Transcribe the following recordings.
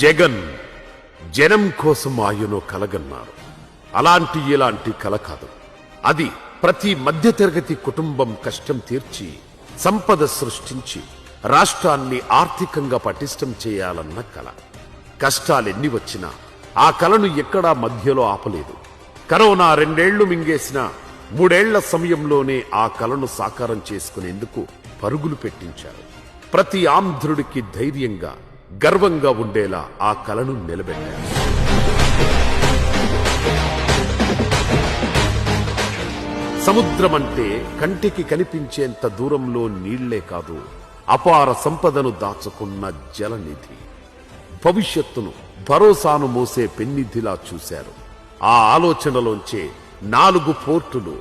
జగన్ జనం కోసం ఆయనో కలగన్నారు. అలాంటి ఇలాంటి కల కాదు. అది ప్రతి మధ్యతరగతి కుటుంబం కష్టం తీర్చి సంపద సృష్టించి రాష్ట్రాన్ని ఆర్థికంగా పటిష్టం చేయాలన్న కల. కష్టాలెన్ని వచ్చినా ఆ కలను ఎక్కడా మధ్యలో ఆపలేదు. కరోనా 2 ఏళ్లు మింగేసిన 3 ఏళ్ల సమయంలోనే ఆ కలను సాకారం చేసుకునేందుకు పరుగులు పెట్టించారు. ప్రతి ఆంధ్రుడికి ధైర్యంగా గర్వంగా ఉండేలా ఆ కలను నిలబెట్టారు. సముద్రం అంటే కంటికి కనిపించేంత దూరంలో నీళ్లే కాదు, అపార సంపదను దాచుకున్న జలనిధి. భవిష్యత్తును భరోసాను మోసే పెన్నిధిలా చూశారు. ఆ ఆలోచనలోంచే 4 పోర్టులు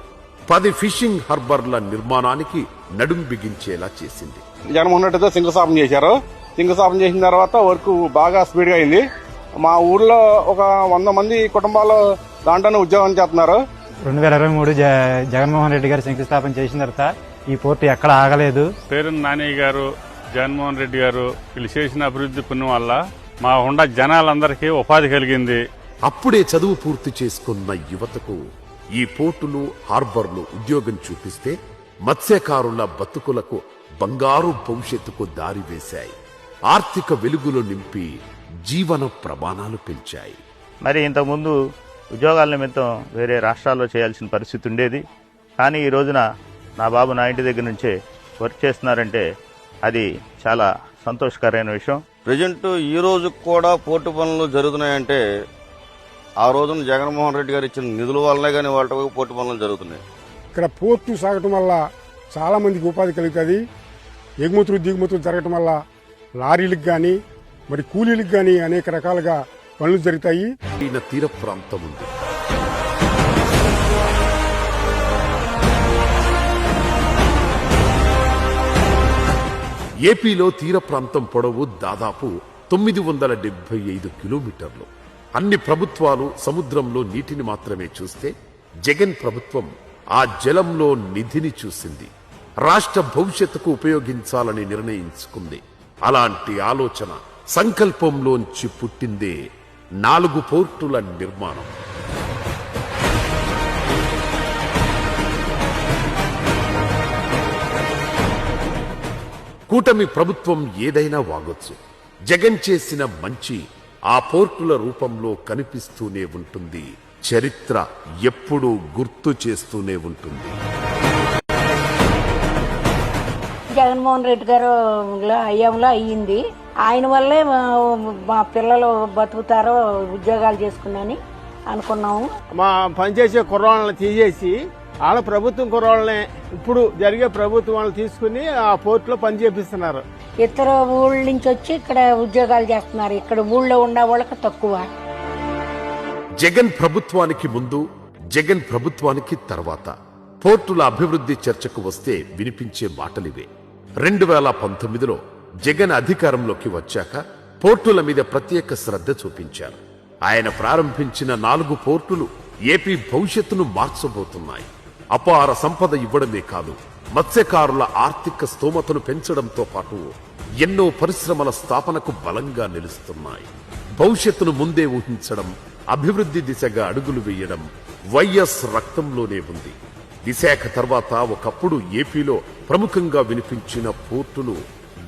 10 ఫిషింగ్ హార్బర్ల నిర్మాణానికి నడుం బిగించేలా చేసింది. జగన్మోహన్ రెడ్డితో శంకుస్థాపన చేశారు. శంకుస్థాపన చేసిన తర్వాత వర్క్ బాగా స్పీడ్గా అయింది. మా ఊర్లో ఒక 100 మంది కుటుంబాలు దాంట్లోనే ఉద్యోగం చేస్తున్నారు. 2023 జగన్మోహన్ రెడ్డి గారు శంకుస్థాపన చేసిన తర్వాత ఈ పోర్టు ఎక్కడ ఆగలేదు. పేరు నాని గారు, జగన్మోహన్ రెడ్డి గారు వీళ్ళు చేసిన అభివృద్ధి పుణ్యం వల్ల మా ఉండ జనాలందరికీ ఉపాధి కలిగింది. అప్పుడే చదువు పూర్తి చేసుకున్న యువతకు ఈ పోర్టులు హార్బర్లు ఉద్యోగం చూపిస్తే మత్స్యకారుల బతుకులకు బంగారు భవిష్యత్తుకు దారి వేశాయి. ఆర్థిక వెలుగులు నింపి జీవన ప్రమాణాలు పెంచాయి. మరి ఇంతకుముందు ఉద్యోగాల నిమిత్తం వేరే రాష్ట్రాల్లో చేయాల్సిన పరిస్థితి ఉండేది. కానీ ఈ రోజున నా బాబు నా ఇంటి దగ్గర నుంచే వర్క్ చేస్తున్నారంటే అది చాలా సంతోషకరమైన విషయం. ప్రజెంట్ ఈ రోజు కూడా పోర్టు పనులు జరుగుతున్నాయంటే ఆ రోజున జగన్మోహన్ రెడ్డి గారు ఇచ్చిన నిధుల వల్లనే కానీ వాళ్ళ పోర్టు పనులు జరుగుతున్నాయి. ఇక్కడ పోర్టు సాగటం వల్ల చాలా మందికి ఉపాధి కలుగుతుంది. ఎగుమతులు దిగుమతులు జరగటం వల్ల లారీలకు కానీ మరి కూలీలకు కానీ అనేక రకాలుగా పనులు జరుగుతాయి. తీర ప్రాంతం ఉంది. ఏపీలో తీర ప్రాంతం పొడవు దాదాపు 975 కిలోమీటర్లు. అన్ని ప్రభుత్వాలు సముద్రంలో నీటిని మాత్రమే చూస్తే జగన్ ప్రభుత్వం ఆ జలంలో నిధిని చూసింది. రాష్ట్ర భవిష్యత్తుకు ఉపయోగించాలని నిర్ణయించుకుంది. అలాంటి ఆలోచన సంకల్పంలోంచి పుట్టిందే 4 పోర్టుల నిర్మాణం. కూటమి ప్రభుత్వం ఏదైనా వాగొచ్చు. జగన్ చేసిన మంచి ఆ పోర్టుల రూపంలో కనిపిస్తూనే ఉంటుంది. చరిత్ర ఎప్పుడూ గుర్తు చేస్తూనే ఉంటుంది. జగన్మోహన్ రెడ్డి గారు హయాంలో అయ్యింది. ఆయన వల్లే మా పిల్లలు బతుకుతారో ఉద్యోగాలు చేసుకున్నాని అనుకున్నాము. మా పనిచేసే కుర్రాళ్ళని తీసేసి వాళ్ళ ప్రభుత్వం కుర్రాళ్ళని ఇప్పుడు జరిగే ప్రభుత్వం వాళ్ళు తీసుకుని ఆ పోర్టులో పని చేపిస్తున్నారు. ఇతర ఊళ్ళ నుంచి వచ్చి ఇక్కడ ఉద్యోగాలు చేస్తున్నారు. ఇక్కడ ఊళ్ళో ఉండే వాళ్ళకి తక్కువ. జగన్ ప్రభుత్వానికి ముందు, జగన్ ప్రభుత్వానికి తర్వాత పోర్టుల అభివృద్ధి చర్చకు వస్తే వినిపించే మాటలివే. 2019లో జగన్ అధికారంలోకి వచ్చాక పోర్టుల మీద ప్రత్యేక శ్రద్ధ చూపించారు. ఆయన ప్రారంభించిన 4 పోర్టులు ఏపీ భవిష్యత్తును మార్చబోతున్నాయి. అపార సంపద ఇవ్వడమే కాదు, మత్స్యకారుల ఆర్థిక స్తోమతను పెంచడంతో పాటు ఎన్నో పరిశ్రమల స్థాపనకు బలంగా నిలుస్తున్నాయి. భవిష్యత్తును ముందే ఊహించడం, అభివృద్ధి దిశగా అడుగులు వేయడం వైఎస్ రక్తంలోనే ఉంది. విశాఖ తర్వాత ఒకప్పుడు ఏపీలో ప్రముఖంగా వినిపించిన పోర్టులు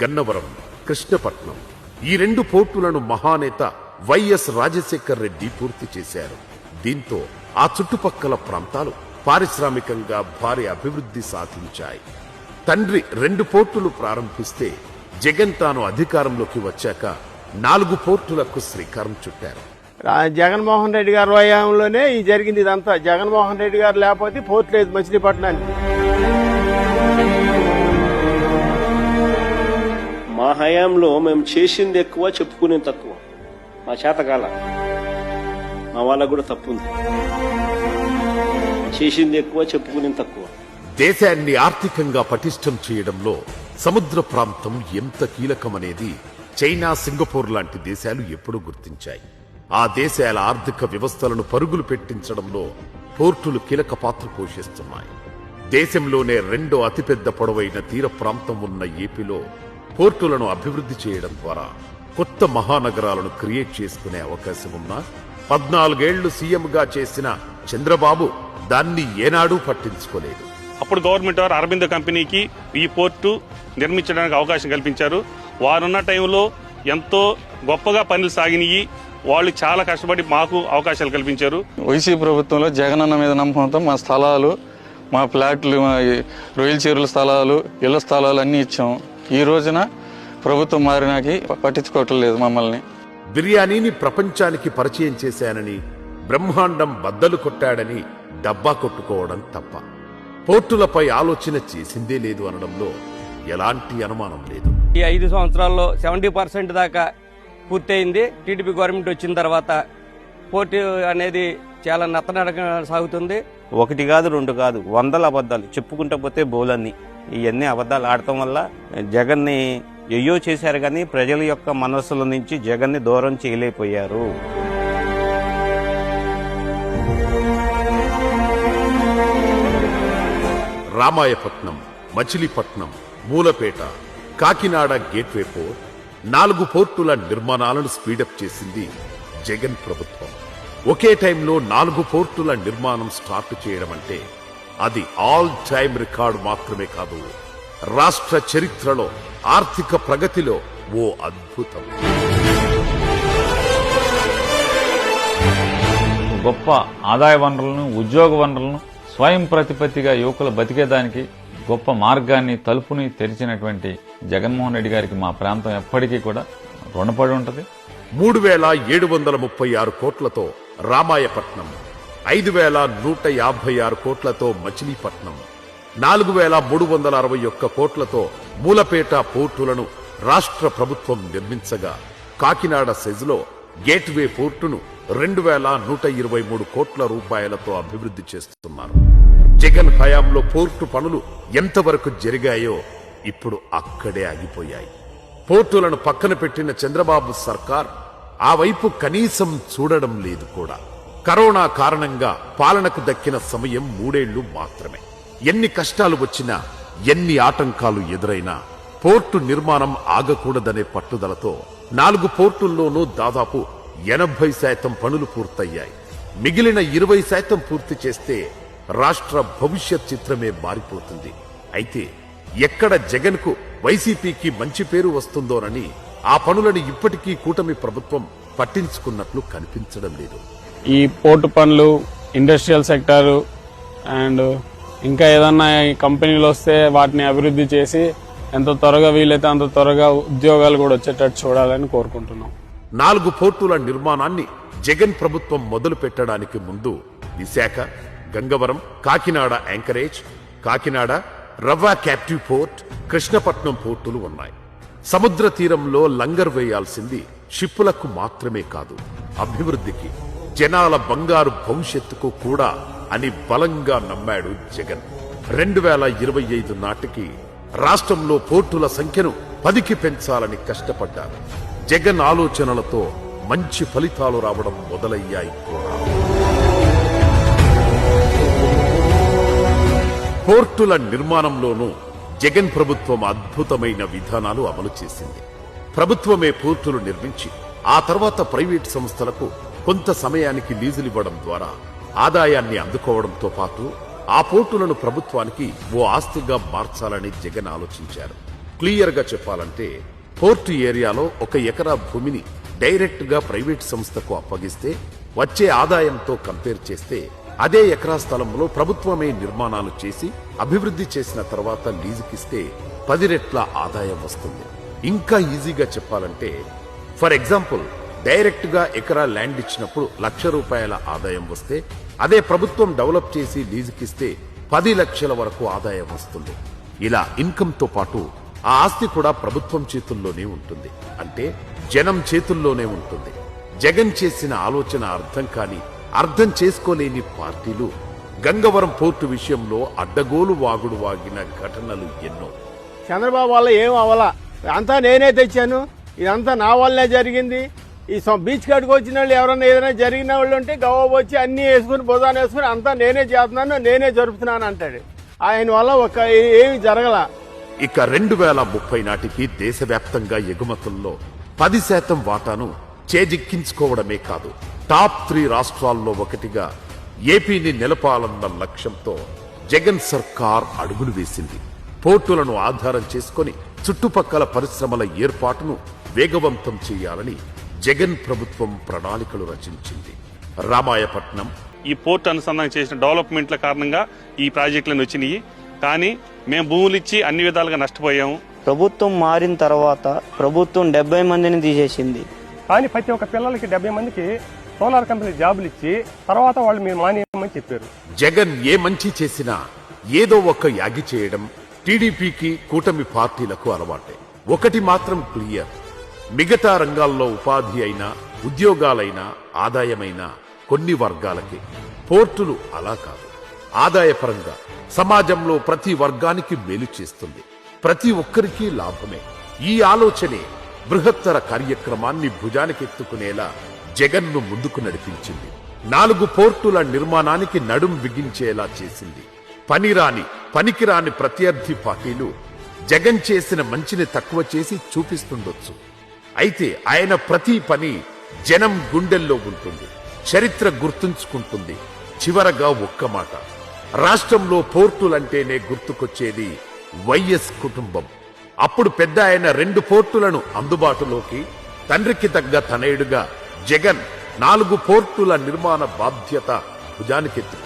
గన్నవరం, కృష్ణపట్నం. ఈ 2 పోర్టులను మహానేత వైఎస్ రాజశేఖర్ రెడ్డి పూర్తి చేశారు. దీంతో ఆ చుట్టుపక్కల ప్రాంతాలు పారిశ్రామికంగా భారీ అభివృద్ధి సాధించాయి. తండ్రి 2 పోర్టులు ప్రారంభిస్తే జగన్ తాను అధికారంలోకి వచ్చాక 4 పోర్టులకు శ్రీకారం చుట్టారు. జగన్మోహన్ రెడ్డి గారి హయాంలోనే ఈ జరిగింది ఇదంతా. జగన్మోహన్ రెడ్డి గారు లేకపోతే పోర్టు లేదు మచిలీపట్నానికి. మా హయాంలో మేము చేసింది ఎక్కువ, చెప్పుకునేది తక్కువ. మా చేతకాల మా వాళ్ళకు కూడా తప్పు ఉంది. చేసింది ఎక్కువ, చెప్పుకునేది తక్కువ. దేశాన్ని ఆర్థికంగా పటిష్టం చేయడంలో సముద్ర ప్రాంతం ఎంత కీలకమనేది చైనా, సింగపూర్ లాంటి దేశాలు ఎప్పుడూ గుర్తించాయి. ఆ దేశాల ఆర్థిక వ్యవస్థలను పరుగులు పెట్టించడంలో పోర్టులు కీలక పాత్ర పోషిస్తున్నాయి. దేశంలోనే 2వ అతిపెద్ద పొడవైన తీర ప్రాంతం ఉన్న ఏపీలో పోర్టులను అభివృద్ధి చేయడం ద్వారా కొత్త మహానగరాలను క్రియేట్ చేసుకునే అవకాశం ఉన్నా 14 ఏళ్లు సీఎంగా చేసిన చంద్రబాబు దాన్ని ఏనాడూ పట్టించుకోలేదు. అప్పుడు గవర్నమెంట్ వారు అరబిందో కంపెనీకి ఈ పోర్టు నిర్మించడానికి అవకాశం కల్పించారు. వారున్న టైంలో ఎంతో గొప్పగా పనులు సాగినాయి. వాళ్ళు చాలా కష్టపడి మాకు అవకాశాలు కల్పించారు. వైసీపీ ప్రభుత్వంలో జగనన్న మీద నమ్మకంతో మా స్థలాలు, మా ఫ్లాట్లు, మా రొయ్యల చెరువుల స్థలాలు, ఇళ్ల స్థలాలు అన్నీ ఇచ్చాం. ఈ రోజున ప్రభుత్వం మారినాకి పట్టించుకోవటం లేదు మమ్మల్ని. బిర్యానీని ప్రపంచానికి పరిచయం చేశానని, బ్రహ్మాండం బద్దలు కొట్టాడని డబ్బా కొట్టుకోవడం తప్ప పోర్టులపై ఆలోచన చేసిందే లేదు అనడంలో ఎలాంటి అనుమానం లేదు. ఈ 5 సంవత్సరాల్లో 70% దాకా పూర్తయింది. టీడీపీ గవర్నమెంట్ వచ్చిన తర్వాత పోర్టు అనేది చాలా నత్తనడక సాగుతుంది. 1 కాదు 2 కాదు 100 అబద్ధాలు చెప్పుకుంటూ పోతే బోలన్నీ. ఇవన్నీ అబద్ధాలు ఆడటం వల్ల జగన్ని ఎయ్యో చేశారు, కానీ ప్రజల యొక్క మనస్సుల నుంచి జగన్ని దూరం చేయలేకపోయారు. రామాయపట్నం, మచిలీపట్నం, మూలపేట, కాకినాడ గేట్వే పోర్ట్ 4 పోర్టుల నిర్మాణాలను స్పీడప్ చేసింది జగన్ ప్రభుత్వం. ఒకే టైంలో 4 పోర్టుల నిర్మాణం స్టార్ట్ చేయడం అంటే అది ఆల్ టైమ్ రికార్డు మాత్రమే కాదు, రాష్ట్ర చరిత్రలో ఆర్థిక ప్రగతిలో ఓ అద్భుతం. గొప్ప ఆదాయ వనరులను, ఉద్యోగ వనరులను స్వయం ప్రతిపత్తిగా యువకులు బతికేదానికి గొప్ప మార్గాన్ని, తలుపుని తెరిచినటువంటి జగన్మోహన్ రెడ్డి గారికి మా ప్రాంతం ఎప్పటికీ కూడా రుణపడి ఉంటుంది. 3,736 కోట్లతో రామాయపట్నం, 5,156 కోట్లతో మచిలీపట్నం, 4,361 కోట్లతో మూలపేట పోర్టులను రాష్ట్ర ప్రభుత్వం నిర్మించగా, కాకినాడ సెజ్లో గేట్వే పోర్టును 2,123 కోట్ల రూపాయలతో అభివృద్ధి చేస్తున్నారు. జగన్ హయాంలో పోర్టు పనులు ఎంతవరకు జరిగాయో ఇప్పుడు అక్కడే ఆగిపోయాయి. పోర్టులను పక్కన పెట్టిన చంద్రబాబు సర్కార్ ఆ వైపు కనీసం చూడడం లేదు కూడా. కరోనా కారణంగా పాలనకు దక్కిన సమయం 3 ఏళ్లు మాత్రమే. ఎన్ని కష్టాలు వచ్చినా, ఎన్ని ఆటంకాలు ఎదురైనా పోర్టు నిర్మాణం ఆగకూడదనే పట్టుదలతో 4 పోర్టుల్లోనూ దాదాపు 80% పనులు పూర్తయ్యాయి. మిగిలిన 20% పూర్తి చేస్తే రాష్ట్ర భవిష్యత్ చిత్రమే మారిపోతుంది. అయితే ఎక్కడ జగన్కు వైసీపీకి మంచి పేరు వస్తుందోనని ఆ పనులను ఇప్పటికీ కూటమి ప్రభుత్వం పట్టించుకున్నట్లు కనిపించడం లేదు. ఈ పోర్టు పనులు, ఇండస్ట్రియల్ సెక్టారు అండ్ ఇంకా ఏదన్నా కంపెనీలు వస్తే వాటిని అభివృద్ధి చేసి ఎంత త్వరగా వీలైతే అంత త్వరగా ఉద్యోగాలు కూడా వచ్చేటట్టు చూడాలని కోరుకుంటున్నాం. 4 పోర్టుల నిర్మాణాన్ని జగన్ ప్రభుత్వం మొదలు పెట్టడానికి ముందు Visakha, Gangavaram, Kakinada anchorage, Kakinada Ravva captive port, Krishnapatnam పోర్టులు ఉన్నాయి. సముద్ర తీరంలో లంగర్ వేయాల్సింది షిప్పులకు మాత్రమే కాదు, అభివృద్ధికి, జనాల బంగారు భవిష్యత్తుకు కూడా అని బలంగా నమ్మాడు జగన్. 2025 నాటికి రాష్ట్రంలో పోర్టుల సంఖ్యను 10కి పెంచాలని కష్టపడ్డారు. జగన్ ఆలోచనలతో మంచి ఫలితాలు రావడం మొదలయ్యాయి కూడా. పోర్టుల నిర్మాణంలోనూ జగన్ ప్రభుత్వం అద్భుతమైన విధానాలు అమలు చేసింది. ప్రభుత్వమే పోర్టులు నిర్మించి ఆ తర్వాత ప్రైవేట్ సంస్థలకు కొంత సమయానికి లీజులివ్వడం ద్వారా ఆదాయాన్ని అందుకోవడంతో పాటు ఆ పోర్టులను ప్రభుత్వానికి ఓ ఆస్తిగా మార్చాలని జగన్ ఆలోచించారు. క్లియర్ గా చెప్పాలంటే పోర్టు ఏరియాలో 1 ఎకరా భూమిని డైరెక్ట్ గా ప్రైవేట్ సంస్థకు అప్పగిస్తే వచ్చే ఆదాయంతో కంపేర్ చేస్తే అదే ఎకరా స్థలంలో ప్రభుత్వమే నిర్మాణాలు చేసి అభివృద్ధి చేసిన తర్వాత లీజుకిస్తే 10 రెట్ల ఆదాయం వస్తుంది. ఇంకా ఈజీగా చెప్పాలంటే ఫర్ ఎగ్జాంపుల్ డైరెక్ట్ గా ఎకరా ల్యాండ్ ఇచ్చినప్పుడు ₹1,00,000 ఆదాయం వస్తే అదే ప్రభుత్వం డెవలప్ చేసి లీజుకిస్తే 10 లక్షల వరకు ఆదాయం వస్తుంది. ఇలా ఇన్కమ్ తో పాటు ఆ ఆస్తి కూడా ప్రభుత్వం చేతుల్లోనే ఉంటుంది, అంటే జనం చేతుల్లోనే ఉంటుంది. జగన్ చేసిన ఆలోచన అర్థం కాని, అర్థం చేసుకోలేని పార్టీలు గంగవరం పోర్టు విషయంలో అడ్డగోలు వాగుడు వాగిన ఘటనలు ఎన్నో. చంద్రబాబు వల్ల ఏం అవ్వాలా, అంతా నేనే తెచ్చాను, ఇదంతా నా వల్లే జరిగింది. ఈ బీచ్ కాడికి వచ్చిన వాళ్ళు ఎవరైనా ఏదైనా జరిగిన వాళ్ళు ఉంటే గవ్వ వచ్చి అన్ని వేసుకుని బుధాన్ని వేసుకుని అంతా నేనే చేస్తున్నాను, నేనే జరుపుతున్నాను అంటాడు. ఆయన వల్ల ఏమి జరగల. ఇక 2030 నాటికి దేశవ్యాప్తంగా ఎగుమతుల్లో 10% వాటాను చేజిక్కించుకోవడమే కాదు, టాప్ 3 రాష్ట్రాల్లో ఒకటిగా ఏపీని నిలపాలన్న లక్ష్యంతో జగన్ సర్కార్ అడుగులు వేసింది. పోర్టులను ఆధారం చేసుకొని చుట్టుపక్కల పరిశ్రమల ఏర్పాటును వేగవంతం చేయాలని జగన్ ప్రభుత్వం ప్రణాళికలు రచించింది. రామాయపట్నం ఈ పోర్ట్ అనుసంధానం చేసిన డెవలప్మెంట్ల కారణంగా ఈ ప్రాజెక్టులను వచ్చినాయి. కానీ మేము భూములు ఇచ్చి అన్ని విధాలుగా నష్టపోయాము. ప్రభుత్వం మారిన తర్వాత ప్రభుత్వం 70 మందిని తీసేసింది. కానీ ప్రతి ఒక్క పిల్లలకి 70 మందికి సోలార్ కంపెనీ జాబులు ఇచ్చి తర్వాత వాళ్ళు మీరు మానేయమని చెప్పారు. జగన్ ఏ మంచి చేసినా ఏదో ఒక యాగి చేయడం టీడీపీకి, కూటమి పార్టీలకు అలవాటే. ఒకటి మాత్రం క్లియర్, మిగతా రంగాల్లో ఉపాధి అయినా, ఉద్యోగాలైనా, ఆదాయమైనా కొన్ని వర్గాలకి. పోర్టులు అలా కాదు. ఆదాయపరంగా సమాజంలో ప్రతి వర్గానికి మేలు చేస్తుంది, ప్రతి ఒక్కరికి లాభమే. ఈ ఆలోచనే బృహత్తర కార్యక్రమాన్ని భుజానికెత్తుకునేలా జగన్ను ముందుకు నడిపించింది. 4 పోర్టుల నిర్మాణానికి నడుం బిగించేలా చేసింది. పనికిరాని ప్రత్యర్థి పార్టీలు జగన్ చేసిన మంచిని తక్కువ చేసి చూపిస్తుండొచ్చు. అయితే ఆయన ప్రతి పని జనం గుండెల్లో ఉంటుంది, చరిత్ర గుర్తుంచుకుంటుంది. చివరగా ఒక్క మాట, రాష్ట్రంలో పోర్టులంటేనే గుర్తుకొచ్చేది వైఎస్ కుటుంబం. అప్పుడు పెద్ద ఆయన 2 పోర్టులను అందుబాటులోకి, తండ్రికి తగ్గ తనయుడుగా జగన్ 4 పోర్టుల నిర్మాణ బాధ్యత భుజానికెత్తుకున్నారు.